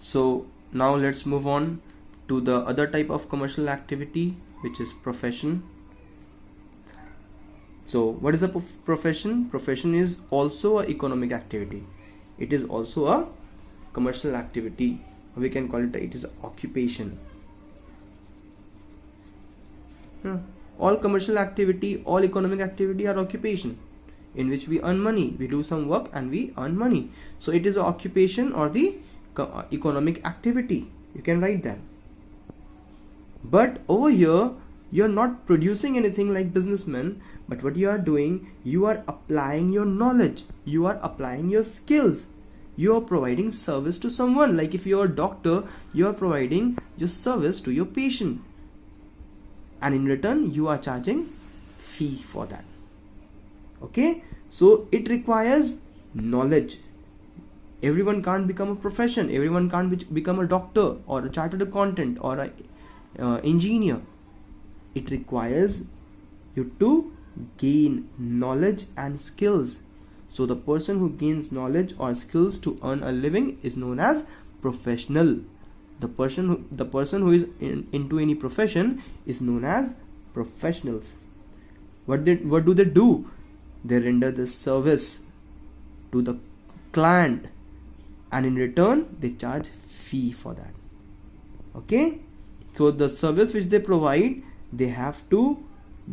So now let's move on to the other type of commercial activity, which is profession. So what is a profession? Profession is also an economic activity. It is also a commercial activity. We can call it is an occupation. All commercial activity, all economic activity are occupation in which we earn money. We do some work and we earn money. So it is an occupation or the economic activity. You can write that. But over here, you are not producing anything like businessmen, but what you are doing, you are applying your knowledge, you are applying your skills, you are providing service to someone. Like if you are a doctor, you are providing your service to your patient, and in return you are charging fee for that. Okay, so it requires knowledge. Everyone can't become a profession. Everyone can't become a doctor or a chartered accountant or a engineer. It requires you to gain knowledge and skills. So the person who gains knowledge or skills to earn a living is known as professional. The person who is into any profession is known as professionals. What do they do? They render the service to the client, and in return they charge fee for that. Okay, so the service which they provide, they have to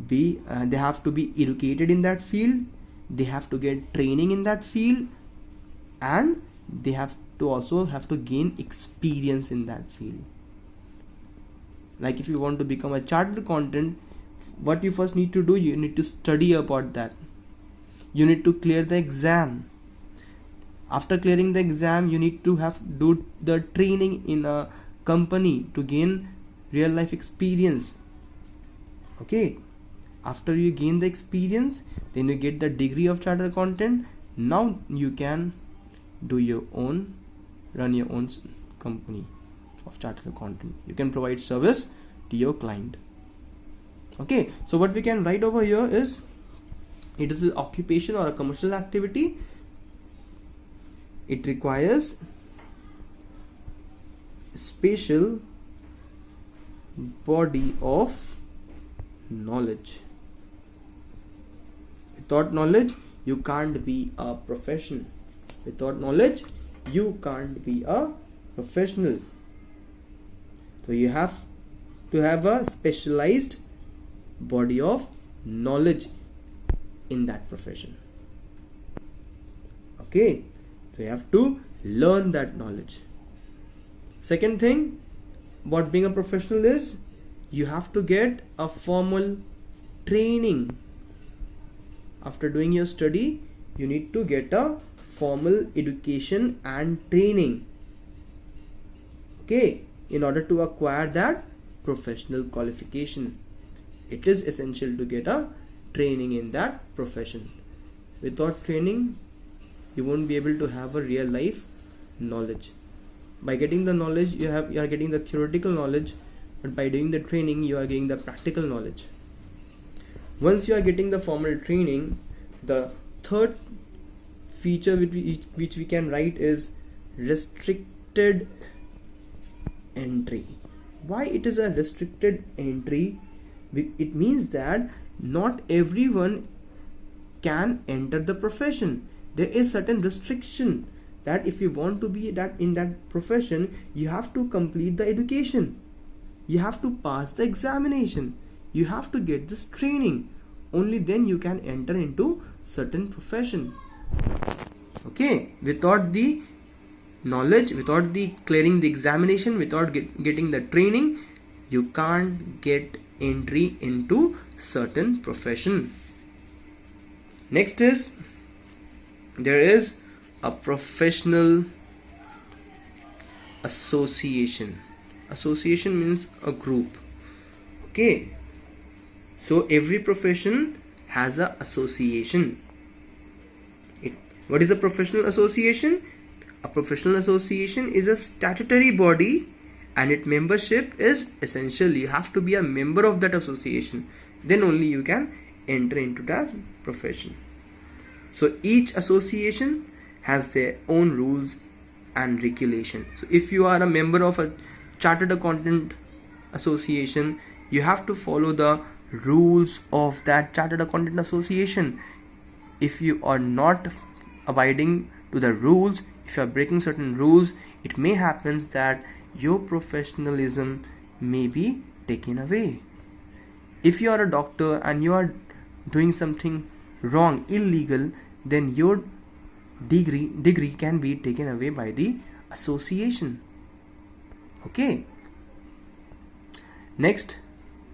be educated in that field, they have to get training in that field, and they also have to gain experience in that field. Like if you want to become a chartered accountant, what you first need to do, you need to study about that. You need to clear the exam. After clearing the exam, you need to do the training in a company to gain real life experience. Okay, after you gain the experience, then you get the degree of chartered accountant. Now you can run your own company of chartered accountant. You can provide service to your client. Okay, so what we can write over here is, it is an occupation or a commercial activity. It requires special body of knowledge. Without knowledge, you can't be a profession. Without knowledge, you can't be a professional. So you have to have a specialized body of knowledge in that profession. Okay, so you have to learn that knowledge. Second thing about being a professional is, you have to get a formal training. After doing your study, you need to get a formal education and training. Okay, in order to acquire that professional qualification, it is essential to get a training in that profession. Without training, you won't be able to have a real life knowledge. By getting the knowledge, you are getting the theoretical knowledge, but by doing the training, you are getting the practical knowledge. Once you are getting the formal training, the third feature which we can write is restricted entry. Why it is a restricted entry? It means that not everyone can enter the profession. There is certain restriction that if you want to be in that profession, you have to complete the education, you have to pass the examination, you have to get this training. Only then you can enter into certain profession. Okay, without the knowledge, without the clearing the examination, without getting the training, you can't get entry into certain profession. Next is, there is a professional association. Association means a group. Okay, so every profession has a association. What is a professional association? A professional association is a statutory body, and its membership is essential. You have to be a member of that association, then only you can enter into that profession. So each association has their own rules and regulation. So if you are a member of a chartered accountant association, you have to follow the rules of that chartered accountant association. If you are not abiding to the rules, if you are breaking certain rules, it may happen that your professionalism may be taken away. If you are a doctor and you are doing something wrong, illegal, then your degree can be taken away by the association. Okay. Next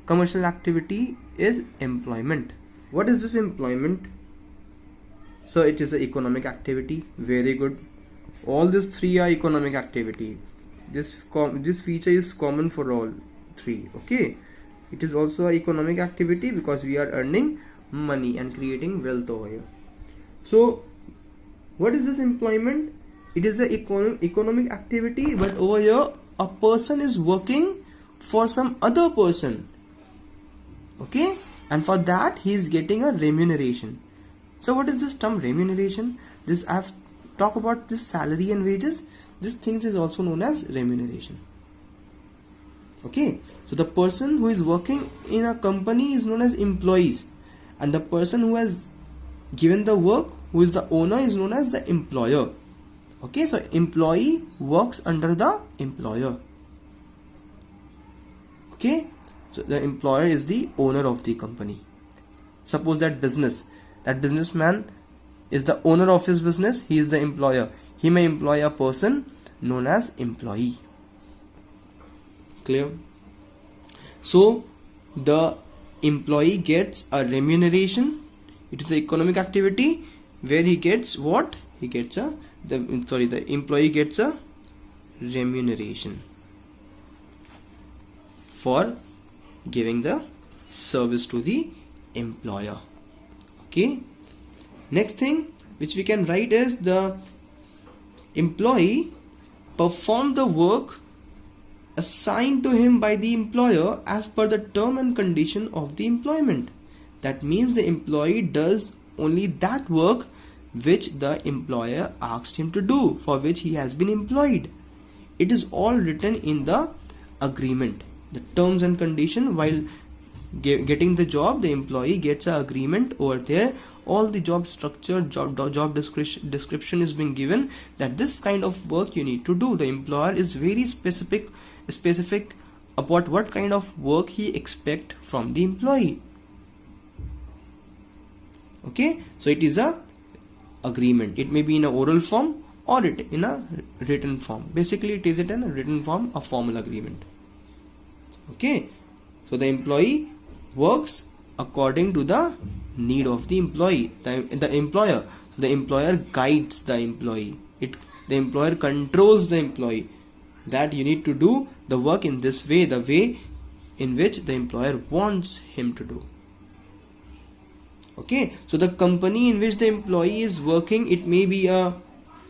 commercial activity is employment. What is this employment? So it is an economic activity. Very good. All these three are economic activity. This feature is common for all three. Okay. It is also an economic activity because we are earning money and creating wealth over here. So what is this employment? It is an economic activity, but over here a person is working for some other person. Okay, and for that he is getting a remuneration. So what is this term remuneration? This I've talked about this salary and wages. This thing is also known as remuneration. Okay, so the person who is working in a company is known as employees, and the person who has given the work, who is the owner, is known as the employer. Okay, so employee works under the employer. Okay, so the employer is the owner of the company. Suppose that businessman is the owner of his business, he is the employer. He may employ a person known as employee. Clear? So the employee gets a remuneration. It is an economic activity where he gets what? He gets the employee gets a remuneration for giving the service to the employer. Okay. Next thing which we can write is the employee perform the work assigned to him by the employer as per the term and condition of the employment. That means the employee does only that work which the employer asked him to do, for which he has been employed. It is all written in the agreement. The terms and condition, while getting the job, the employee gets an agreement over there. All the job structure, job description is being given that this kind of work you need to do. The employer is very specific about what kind of work he expects from the employee. Okay, so it is a agreement. It may be in a oral form or it in a written form. Basically it is in a written form, a formal agreement. Okay, so the employee works according to the need of the employee, the employer. So the employer guides the employee. The employer controls the employee that you need to do the work in this way, the way in which the employer wants him to do. Okay, so the company in which the employee is working, it may be a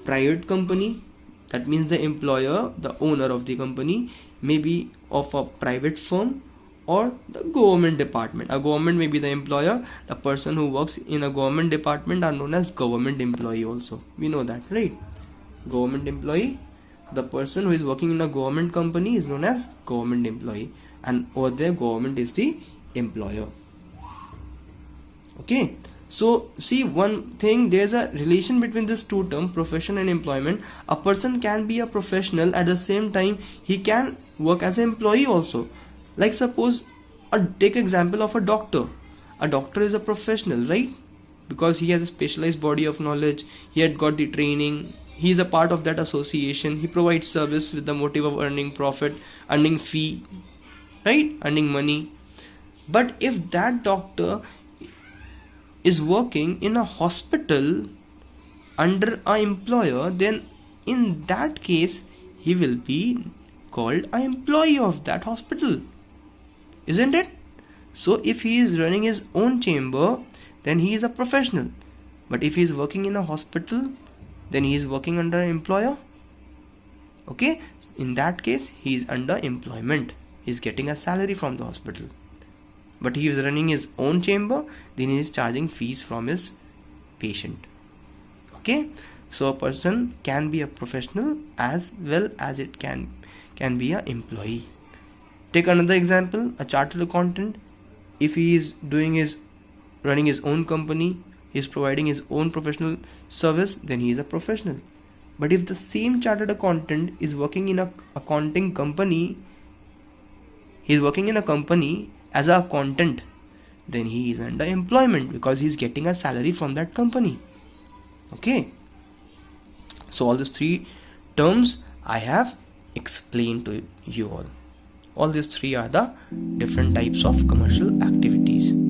private company. That means the employer, the owner of the company, may be of a private firm or the government department. A government may be the employer. The person who works in a government department are known as government employee also. We know that, right? Government employee. The person who is working in a government company is known as government employee, and over there government is the employer. Okay, so see one thing, there's a relation between these two terms, profession and employment. A person can be a professional, at the same time he can work as an employee also. Like suppose, take example of a doctor. A doctor is a professional, right? Because he has a specialized body of knowledge, he had got the training, he is a part of that association, he provides service with the motive of earning profit, earning fee, right? Earning money. But if that doctor is working in a hospital under an employer, then in that case he will be called an employee of that hospital, isn't it? So if he is running his own chamber, then he is a professional. But if he is working in a hospital, then he is working under an employer. Okay, in that case he is under employment, he is getting a salary from the hospital. But he is running his own chamber, then he is charging fees from his patient. Okay, So a person can be a professional as well as it can be a employee. Take another example, a chartered accountant. If he is running his own company, he is providing his own professional service, then he is a professional. But if the same chartered accountant is working in a accounting company, he is working in a company as an accountant, then he is under employment because he is getting a salary from that company. Okay. So all these three terms I have explained to you all. All these three are the different types of commercial activities.